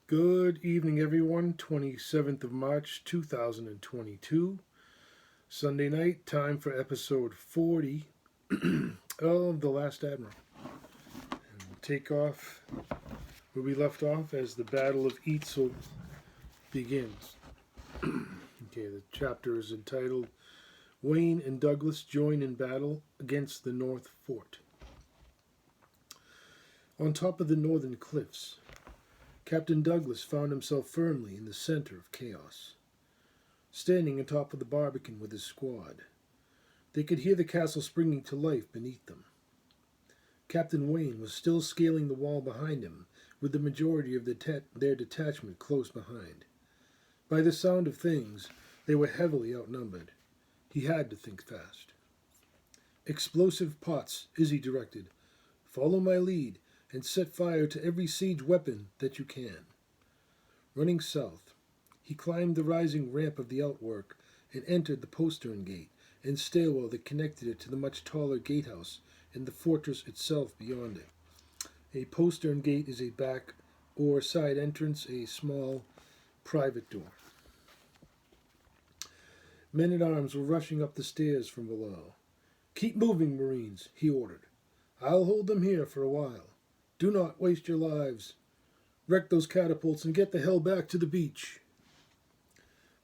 Good evening, everyone. 27th of March, 2022. Sunday night, time for episode 40 of The Last Admiral. And we'll take off where we left off as the Battle of Eitzel begins. Okay, the chapter is entitled Wayne and Douglas Join in Battle Against the North Fort. On top of the northern cliffs, Captain Douglas found himself firmly in the center of chaos. Standing atop of the barbican with his squad, they could hear the castle springing to life beneath them. Captain Wayne was still scaling the wall behind him, with the majority of their detachment close behind. By the sound of things, they were heavily outnumbered. He had to think fast. Explosive pots, Izzy directed. Follow my lead and set fire to every siege weapon that you can. Running south, he climbed the rising ramp of the outwork and entered the postern gate and stairwell that connected it to the much taller gatehouse and the fortress itself beyond it. A postern gate is a back or side entrance, a small private door. Men-at-arms were rushing up the stairs from below. Keep moving, Marines, he ordered. I'll hold them here for a while. Do not waste your lives. Wreck those catapults and get the hell back to the beach.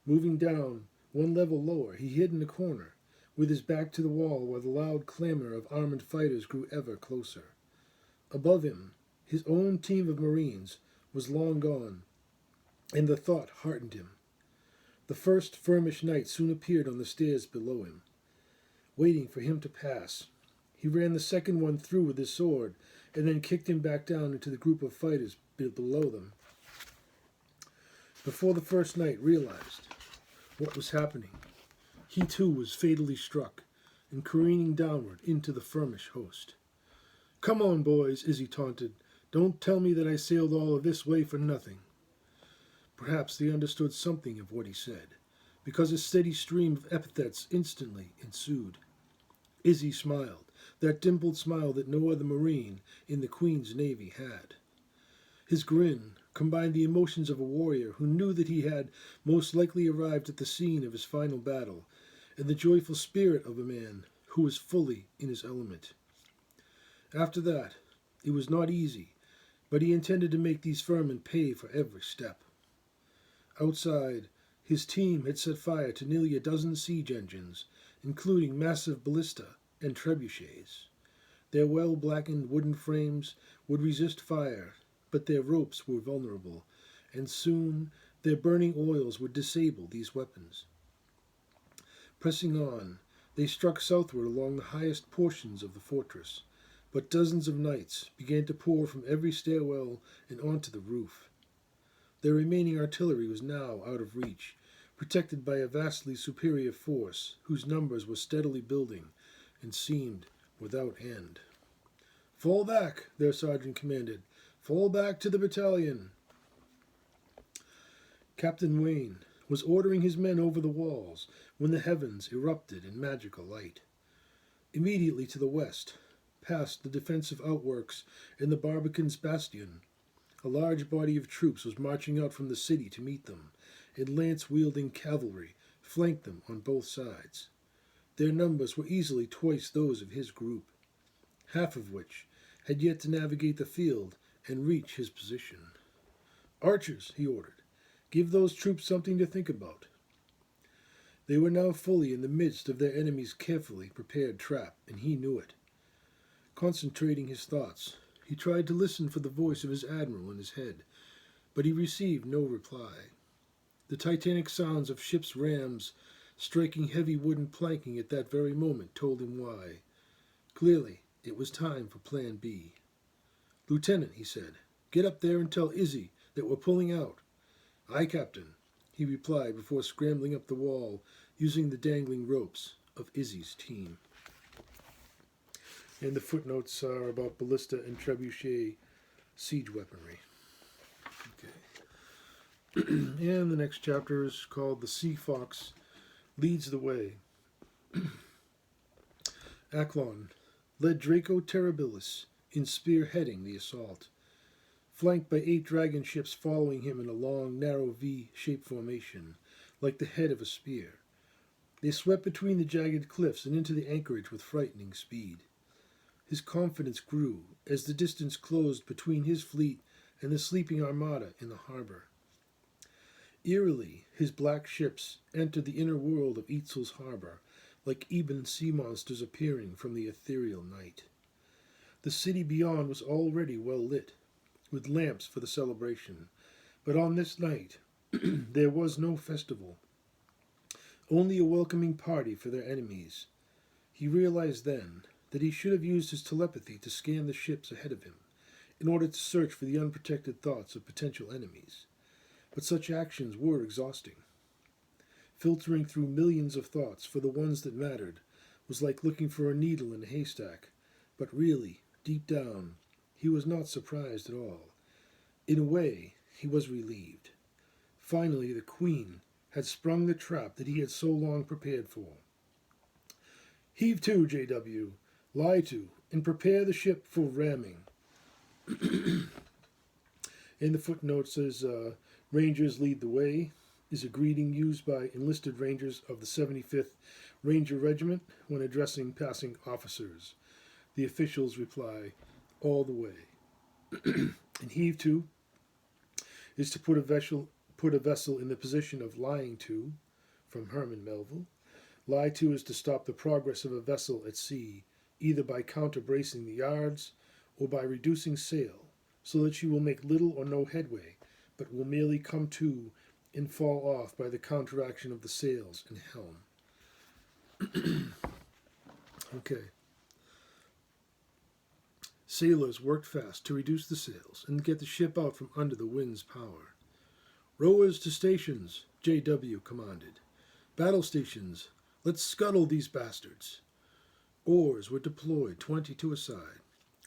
Moving down, one level lower, he hid in a corner, with his back to the wall while the loud clamor of armored fighters grew ever closer. Above him, his own team of Marines was long gone, and the thought heartened him. The first Firmish knight soon appeared on the stairs below him. Waiting for him to pass, he ran the second one through with his sword, and then kicked him back down into the group of fighters below them. Before the first knight realized what was happening, he too was fatally struck and careening downward into the Firmish host. Come on, boys, Izzy taunted. Don't tell me that I sailed all of this way for nothing. Perhaps they understood something of what he said, because a steady stream of epithets instantly ensued. Izzy smiled, that dimpled smile that no other Marine in the Queen's Navy had. His grin combined the emotions of a warrior who knew that he had most likely arrived at the scene of his final battle, and the joyful spirit of a man who was fully in his element. After that, it was not easy, but he intended to make these vermin pay for every step. Outside, his team had set fire to nearly a dozen siege engines, including massive ballista and trebuchets. Their well-blackened wooden frames would resist fire, but their ropes were vulnerable, and soon their burning oils would disable these weapons. Pressing on, they struck southward along the highest portions of the fortress, but dozens of knights began to pour from every stairwell and onto the roof. Their remaining artillery was now out of reach, protected by a vastly superior force whose numbers were steadily building and seemed without end. Fall back, their sergeant commanded. Fall back to the battalion. Captain Wayne was ordering his men over the walls when the heavens erupted in magical light. Immediately to the west, past the defensive outworks and the Barbican's bastion, a large body of troops was marching out from the city to meet them, and lance-wielding cavalry flanked them on both sides. Their numbers were easily twice those of his group, half of which had yet to navigate the field and reach his position. Archers, he ordered, give those troops something to think about. They were now fully in the midst of their enemy's carefully prepared trap, and he knew it. Concentrating his thoughts, he tried to listen for the voice of his admiral in his head, but he received no reply. The titanic sounds of ships' rams striking heavy wooden planking at that very moment told him why. Clearly, it was time for Plan B. Lieutenant, he said, get up there and tell Izzy that we're pulling out. Aye, Captain, he replied before scrambling up the wall using the dangling ropes of Izzy's team. And the footnotes are about ballista and trebuchet siege weaponry. Okay. And the next chapter is called The Sea Fox Leads the Way. Acklon led Draco Terribilis in spearheading the assault. flanked by 8 dragon ships following him in a long, narrow V-shaped formation, like the head of a spear. They swept between the jagged cliffs and into the anchorage with frightening speed. His confidence grew as the distance closed between his fleet and the sleeping armada in the harbor. Eerily, his black ships entered the inner world of Eitzel's harbor, like ebon sea monsters appearing from the ethereal night. The city beyond was already well lit, with lamps for the celebration, but on this night there was no festival, only a welcoming party for their enemies. He realized then that he should have used his telepathy to scan the ships ahead of him, in order to search for the unprotected thoughts of potential enemies. But such actions were exhausting. Filtering through millions of thoughts for the ones that mattered was like looking for a needle in a haystack, but really, deep down, he was not surprised at all. In a way, he was relieved. Finally, the Queen had sprung the trap that he had so long prepared for. Heave to, JW, lie to, and prepare the ship for ramming. In the footnote says, Rangers lead the way, is a greeting used by enlisted Rangers of the 75th Ranger Regiment when addressing passing officers. The officials reply, all the way. And heave to is to put a vessel in the position of lying to, from Herman Melville. Lie to is to stop the progress of a vessel at sea, either by counterbracing the yards or by reducing sail, so that she will make little or no headway, but will merely come to and fall off by the counteraction of the sails and helm. Okay. Sailors worked fast to reduce the sails and get the ship out from under the wind's power. Rowers to stations, JW commanded. Battle stations, let's scuttle these bastards. Oars were deployed, 20 to a side,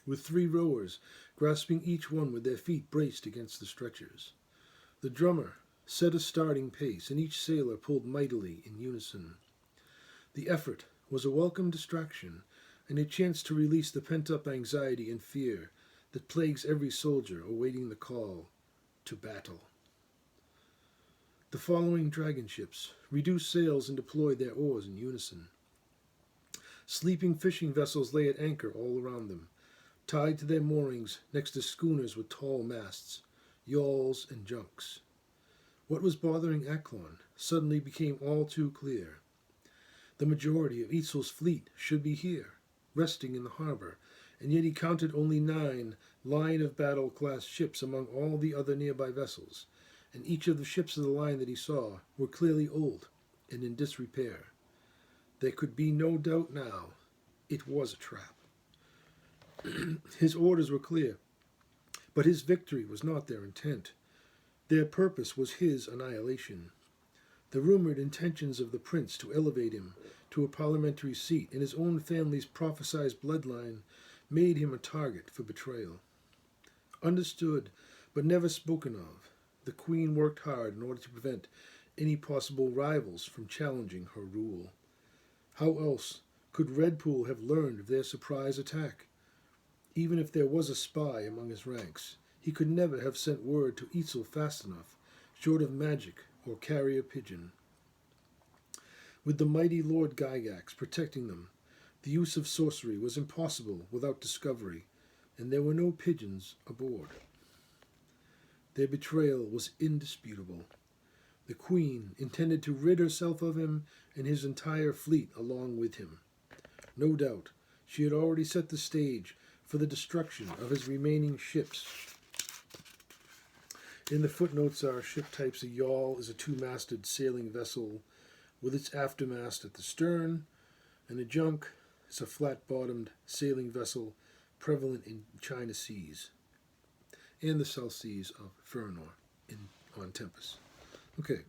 with 3 rowers grasping each one with their feet braced against the stretchers. The drummer set a starting pace, and each sailor pulled mightily in unison. The effort was a welcome distraction, and a chance to release the pent-up anxiety and fear that plagues every soldier awaiting the call to battle. The following dragon ships reduced sails and deployed their oars in unison. Sleeping fishing vessels lay at anchor all around them, tied to their moorings next to schooners with tall masts, yawls, and junks. What was bothering Aklon suddenly became all too clear. The majority of Eitzel's fleet should be here, resting in the harbor, and yet he counted only 9 line-of-battle class ships among all the other nearby vessels, and each of the ships of the line that he saw were clearly old and in disrepair. There could be no doubt now, it was a trap. His orders were clear, but his victory was not their intent. Their purpose was his annihilation. The rumored intentions of the prince to elevate him to a parliamentary seat in his own family's prophesied bloodline made him a target for betrayal. Understood, but never spoken of, the Queen worked hard in order to prevent any possible rivals from challenging her rule. How else could Redpool have learned of their surprise attack? Even if there was a spy among his ranks, he could never have sent word to Eitzel fast enough, short of magic or carrier pigeon. With the mighty Lord Gygax protecting them, the use of sorcery was impossible without discovery, and there were no pigeons aboard. Their betrayal was indisputable. The Queen intended to rid herself of him and his entire fleet along with him. No doubt, she had already set the stage for the destruction of his remaining ships. In the footnotes are ship types. A yawl is a 2-masted sailing vessel with its aftermast at the stern, and a junk is a flat-bottomed sailing vessel prevalent in China seas and the South Seas of Fëanor on Tempest. Okay.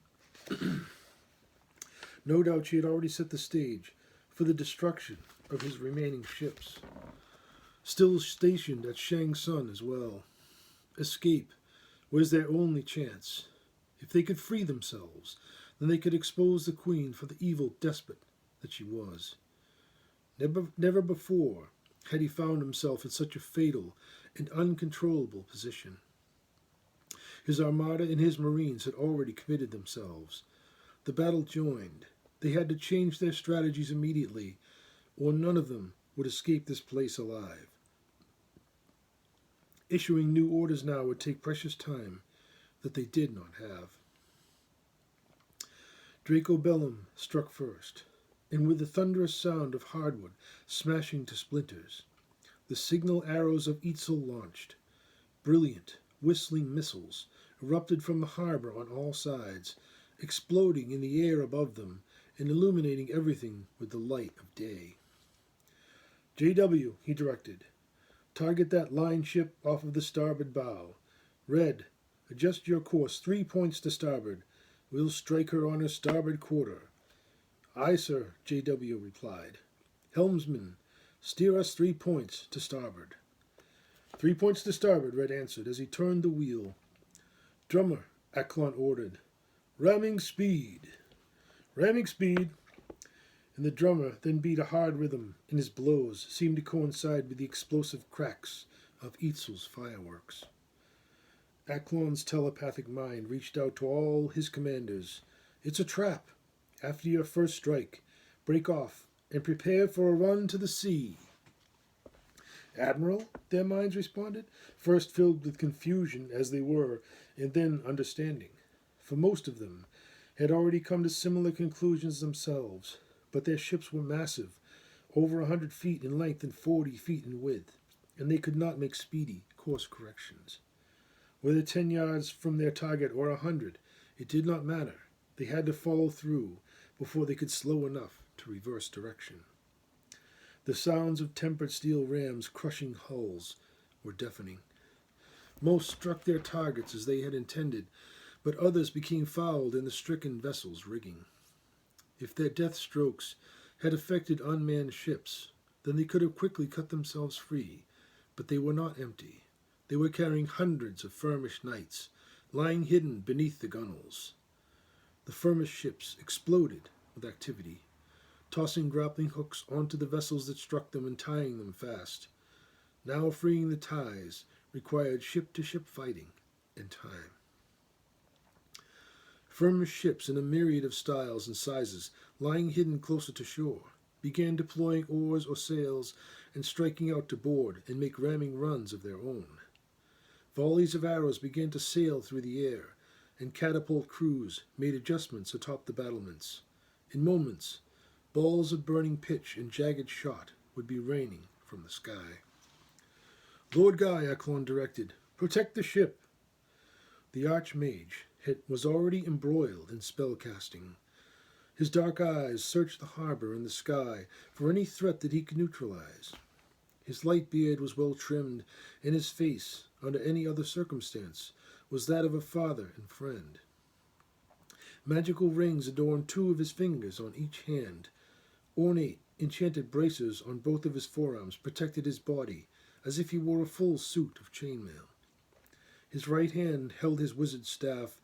No doubt she had already set the stage for the destruction of his remaining ships. Still stationed at Shang Sun as well. Escape was their only chance. If they could free themselves, then they could expose the Queen for the evil despot that she was. Never before had he found himself in such a fatal and uncontrollable position. His armada and his marines had already committed themselves. The battle joined. They had to change their strategies immediately, or none of them would escape this place alive. Issuing new orders now would take precious time that they did not have. Draco Bellum struck first, and with the thunderous sound of hardwood smashing to splinters, the signal arrows of Etzel launched. Brilliant, whistling missiles erupted from the harbor on all sides, exploding in the air above them and illuminating everything with the light of day. JW, he directed, target that line ship off of the starboard bow. Red, adjust your course 3 points to starboard. We'll strike her on her starboard quarter. Aye, sir, JW replied. Helmsman, steer us 3 points to starboard. 3 points to starboard, Red answered as he turned the wheel. Drummer, Acklon ordered. Ramming speed. Ramming speed. And the drummer then beat a hard rhythm, and his blows seemed to coincide with the explosive cracks of Etzel's fireworks. Acklon's telepathic mind reached out to all his commanders. It's a trap. After your first strike, break off and prepare for a run to the sea. Admiral, their minds responded, first filled with confusion as they were, and then understanding. For most of them had already come to similar conclusions themselves, but their ships were massive, over 100 feet in length and 40 feet in width, and they could not make speedy course corrections. Whether 10 yards from their target or 100, it did not matter. They had to follow through before they could slow enough to reverse direction. The sounds of tempered steel rams crushing hulls were deafening. Most struck their targets as they had intended, but others became fouled in the stricken vessel's rigging. If their death strokes had affected unmanned ships, then they could have quickly cut themselves free, but they were not empty. They were carrying hundreds of Firmish knights, lying hidden beneath the gunwales. The Firmish ships exploded with activity, tossing grappling hooks onto the vessels that struck them and tying them fast. Now freeing the ties required ship-to-ship fighting and time. Firmish ships in a myriad of styles and sizes, lying hidden closer to shore, began deploying oars or sails and striking out to board and make ramming runs of their own. Volleys of arrows began to sail through the air, and catapult crews made adjustments atop the battlements. In moments, balls of burning pitch and jagged shot would be raining from the sky. Lord Guy, Acklon directed, protect the ship. The Archmage was already embroiled in spellcasting. His dark eyes searched the harbor and the sky for any threat that he could neutralize. His light beard was well trimmed, and his face, under any other circumstance, was that of a father and friend. Magical rings adorned 2 of his fingers on each hand. Ornate, enchanted bracers on both of his forearms protected his body, as if he wore a full suit of chainmail. His right hand held his wizard staff,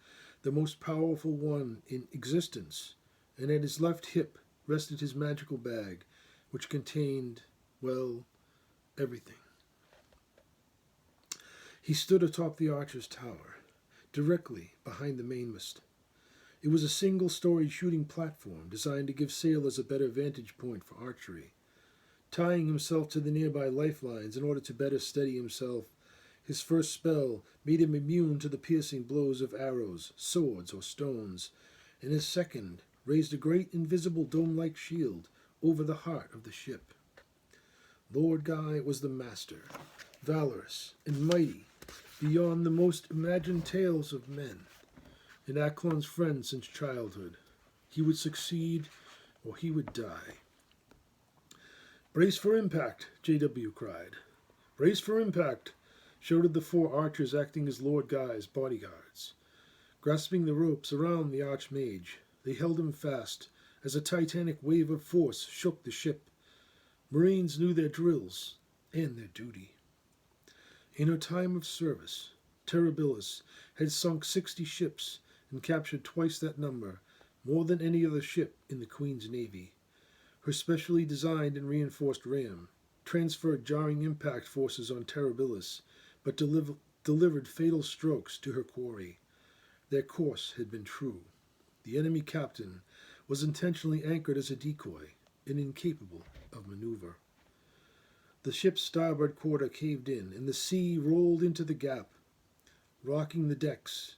the most powerful one in existence, and at his left hip rested his magical bag, which contained, well, everything. He stood atop the archer's tower, directly behind the mainmast. It was a single-story shooting platform designed to give sailors a better vantage point for archery. Tying himself to the nearby lifelines in order to better steady himself, his first spell made him immune to the piercing blows of arrows, swords, or stones, and his second raised a great invisible dome-like shield over the heart of the ship. Lord Guy was the master, valorous and mighty, beyond the most imagined tales of men, and Acklon's friend since childhood. He would succeed, or he would die. Brace for impact, JW cried. Brace for impact, shouted the 4 archers acting as Lord Guy's bodyguards. Grasping the ropes around the Archmage, they held him fast as a titanic wave of force shook the ship. Marines knew their drills and their duty. In her time of service, Terribilis had sunk 60 ships and captured twice that number, more than any other ship in the Queen's Navy. Her specially designed and reinforced ram transferred jarring impact forces on Terribilis, but delivered fatal strokes to her quarry. Their course had been true. The enemy captain was intentionally anchored as a decoy and incapable of maneuver. The ship's starboard quarter caved in, and the sea rolled into the gap, rocking the decks.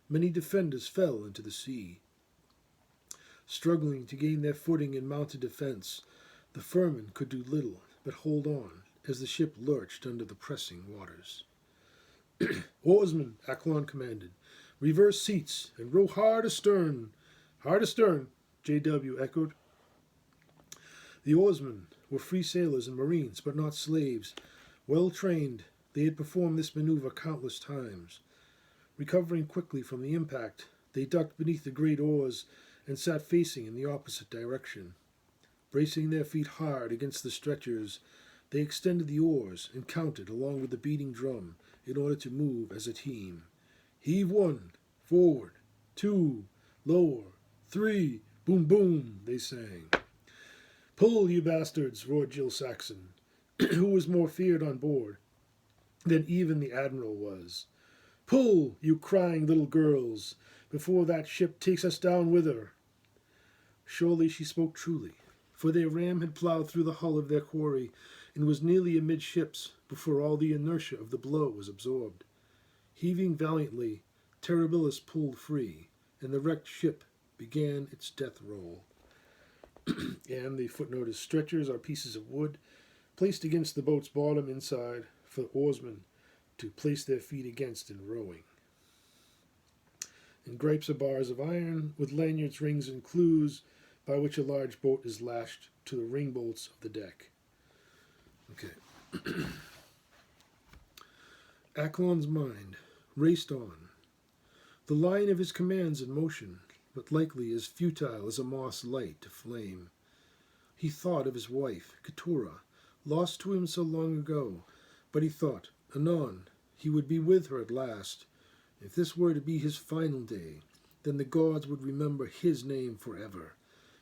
Many defenders fell into the sea. Struggling to gain their footing in mounted defense, the Furman could do little but hold on as the ship lurched under the pressing waters. "Oarsmen," Acklon commanded, "reverse seats and row hard astern." "Hard astern," J.W. echoed. The oarsmen were free sailors and marines, but not slaves. Well trained, they had performed this maneuver countless times. Recovering quickly from the impact, they ducked beneath the great oars and sat facing in the opposite direction. Bracing their feet hard against the stretchers, they extended the oars and counted along with the beating drum in order to move as a team. "Heave one, forward, 2, lower, 3, boom, boom," they sang. "Pull, you bastards," roared Jill Saxon, who was more feared on board than even the Admiral was. "Pull, you crying little girls, before that ship takes us down with her." Surely she spoke truly, for their ram had ploughed through the hull of their quarry and was nearly amidships before all the inertia of the blow was absorbed. Heaving valiantly, Terribilis pulled free, and the wrecked ship began its death roll. And the footnote is, stretchers are pieces of wood placed against the boat's bottom inside for oarsmen to place their feet against in rowing. And gripes are bars of iron with lanyards, rings, and clews by which a large boat is lashed to the ring bolts of the deck. Okay. Acklon's mind raced on, the line of his commands in motion, but likely as futile as a moss light to flame. He thought of his wife, Keturah, lost to him so long ago, but he thought, anon, he would be with her at last. If this were to be his final day, then the gods would remember his name forever.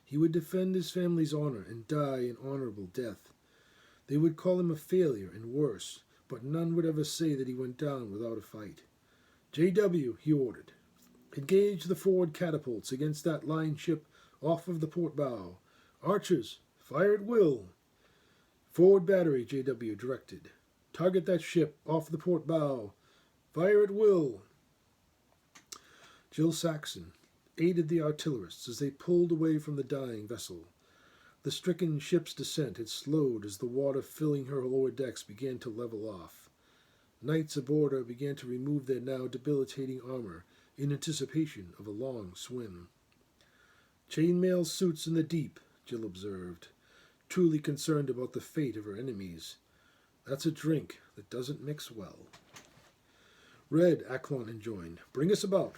He would defend his family's honor and die an honorable death. They would call him a failure and worse, but none would ever say that he went down without a fight. "J.W.," he ordered, "engage the forward catapults against that line ship off of the port bow. Archers, fire at will." "Forward battery," J.W. directed. "Target that ship off the port bow. Fire at will." Jill Saxon aided the artillerists as they pulled away from the dying vessel. The stricken ship's descent had slowed as the water filling her lower decks began to level off. Knights aboard her began to remove their now debilitating armor in anticipation of a long swim. "Chainmail suits in the deep," Jill observed, truly concerned about the fate of her enemies. "That's a drink that doesn't mix well." "Red," Acklon enjoined, "bring us about.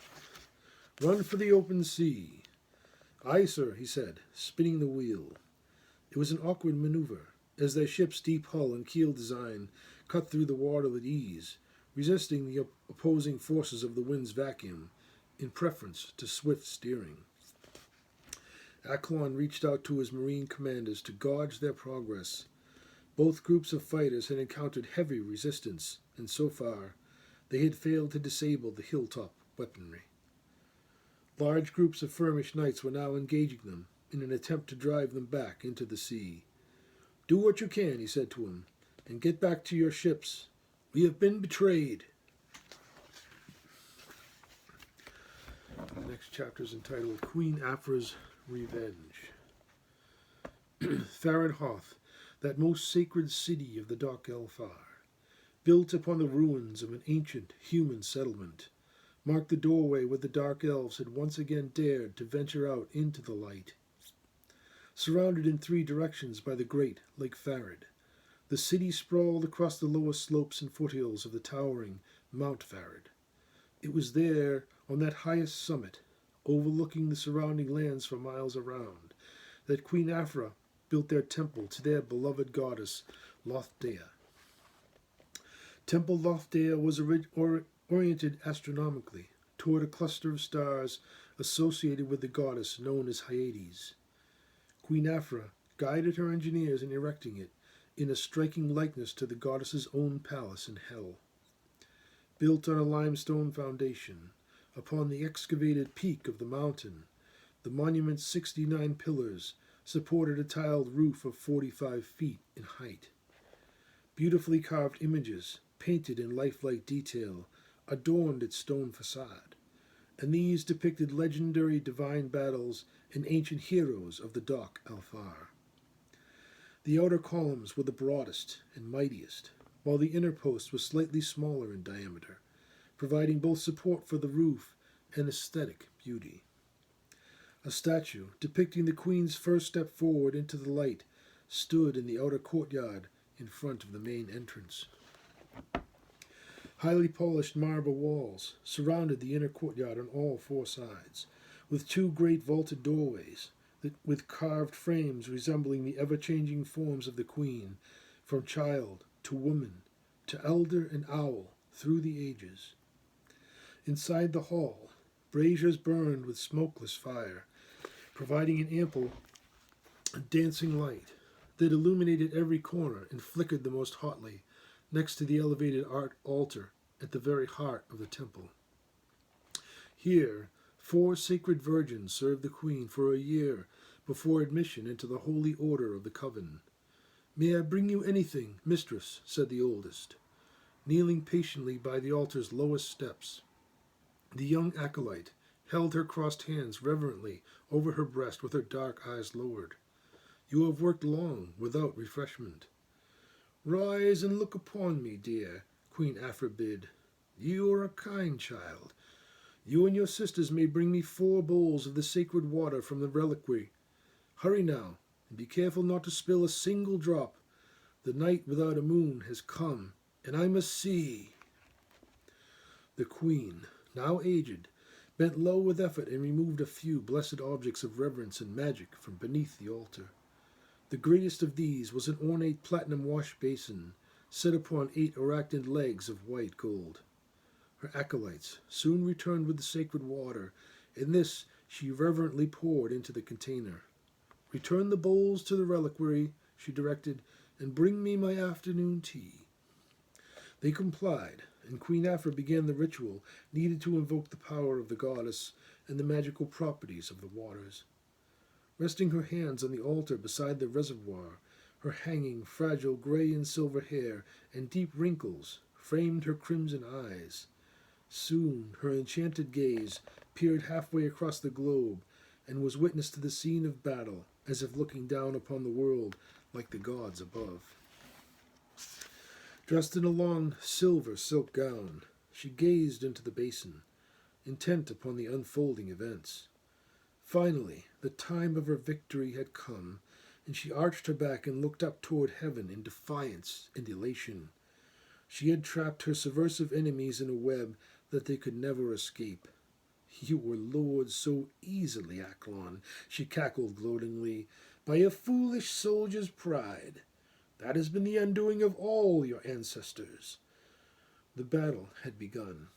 Run for the open sea." "Aye, sir," he said, spinning the wheel. It was an awkward maneuver, as their ship's deep hull and keel design cut through the water with ease, resisting the opposing forces of the wind's vacuum, in preference to swift steering. Acklon reached out to his marine commanders to gauge their progress. Both groups of fighters had encountered heavy resistance, and so far, they had failed to disable the hilltop weaponry. Large groups of Firmish knights were now engaging them in an attempt to drive them back into the sea. "Do what you can," he said to them, "and get back to your ships. We have been betrayed." The next chapter is entitled Queen Aphra's Revenge. Farenhoth, that most sacred city of the Dark Elfar, built upon the ruins of an ancient human settlement, marked the doorway where the Dark Elves had once again dared to venture out into the light. Surrounded in 3 directions by the great Lake Farid, the city sprawled across the lower slopes and foothills of the towering Mount Farid. It was there, on that highest summit, overlooking the surrounding lands for miles around, that Queen Aphra built their temple to their beloved goddess, Lothdea. Temple Lothdea was oriented astronomically toward a cluster of stars associated with the goddess known as Hyades. Queen Aphra guided her engineers in erecting it in a striking likeness to the goddess's own palace in hell. built on a limestone foundation. Upon the excavated peak of the mountain, the monument's 69 pillars supported a tiled roof of 45 feet in height. Beautifully carved images, painted in lifelike detail, adorned its stone facade, and these depicted legendary divine battles and ancient heroes of the Dock Alfar. The outer columns were the broadest and mightiest, while the inner post was slightly smaller in diameter, providing both support for the roof and aesthetic beauty. A statue depicting the Queen's first step forward into the light stood in the outer courtyard in front of the main entrance. Highly polished marble walls surrounded the inner courtyard on all four sides, with two great vaulted doorways with carved frames resembling the ever-changing forms of the Queen, from child to woman to elder and owl through the ages. Inside the hall, braziers burned with smokeless fire, providing an ample dancing light that illuminated every corner and flickered the most hotly next to the elevated art altar at the very heart of the temple. Here, 4 sacred virgins served the Queen for a year before admission into the Holy Order of the Coven. "May I bring you anything, mistress?" said the oldest, kneeling patiently by the altar's lowest steps. The young acolyte held her crossed hands reverently over her breast with her dark eyes lowered. "You have worked long without refreshment." "Rise and look upon me, dear," Queen Aphra bid. "You are a kind child. You and your sisters may bring me 4 bowls of the sacred water from the reliquary. Hurry now, and be careful not to spill a single drop. The night without a moon has come, and I must see." The Queen, now aged, bent low with effort and removed a few blessed objects of reverence and magic from beneath the altar. The greatest of these was an ornate platinum wash basin, set upon 8 arachnid legs of white gold. Her acolytes soon returned with the sacred water, and this she reverently poured into the container. "Return the bowls to the reliquary," she directed, "and bring me my afternoon tea." They complied, and Queen Aphra began the ritual needed to invoke the power of the goddess and the magical properties of the waters. Resting her hands on the altar beside the reservoir, her hanging, fragile gray and silver hair and deep wrinkles framed her crimson eyes. Soon her enchanted gaze peered halfway across the globe and was witness to the scene of battle, as if looking down upon the world like the gods above. Dressed in a long silver silk gown, she gazed into the basin, intent upon the unfolding events. Finally, the time of her victory had come, and she arched her back and looked up toward heaven in defiance and elation. She had trapped her subversive enemies in a web that they could never escape. "You were lured so easily, Acklon," she cackled gloatingly, "by a foolish soldier's pride. That has been the undoing of all your ancestors." The battle had begun.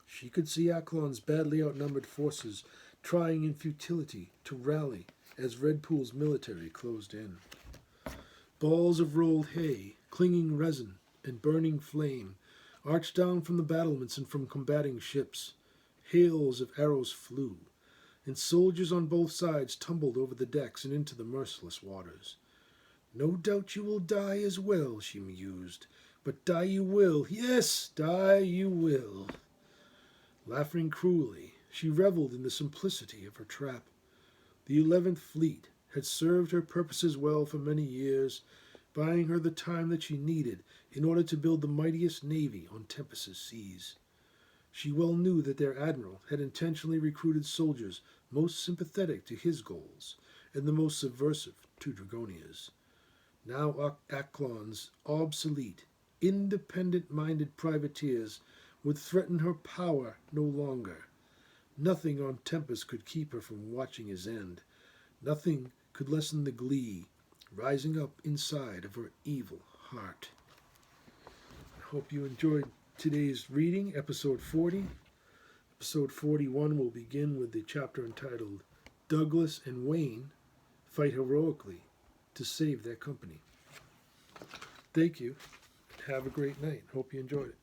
She could see Acklon's badly outnumbered forces trying in futility to rally as Redpool's military closed in. Balls of rolled hay, clinging resin, and burning flame arched down from the battlements and from combating ships. Hails of arrows flew, and soldiers on both sides tumbled over the decks and into the merciless waters. "No doubt you will die as well," she mused, "but die you will. Yes, die you will." Laughing cruelly, she reveled in the simplicity of her trap. The 11th Fleet had served her purposes well for many years, buying her the time that she needed in order to build the mightiest navy on Tempest's seas. She well knew that their admiral had intentionally recruited soldiers most sympathetic to his goals and the most subversive to Dragonia's. Now Acklon's obsolete, independent-minded privateers would threaten her power no longer. Nothing on Tempest could keep her from watching his end. Nothing could lessen the glee rising up inside of her evil heart. I hope you enjoyed today's reading, episode 40. Episode 41 will begin with the chapter entitled "Douglas and Wayne Fight Heroically to Save Their Company." Thank you, and have a great night. Hope you enjoyed it.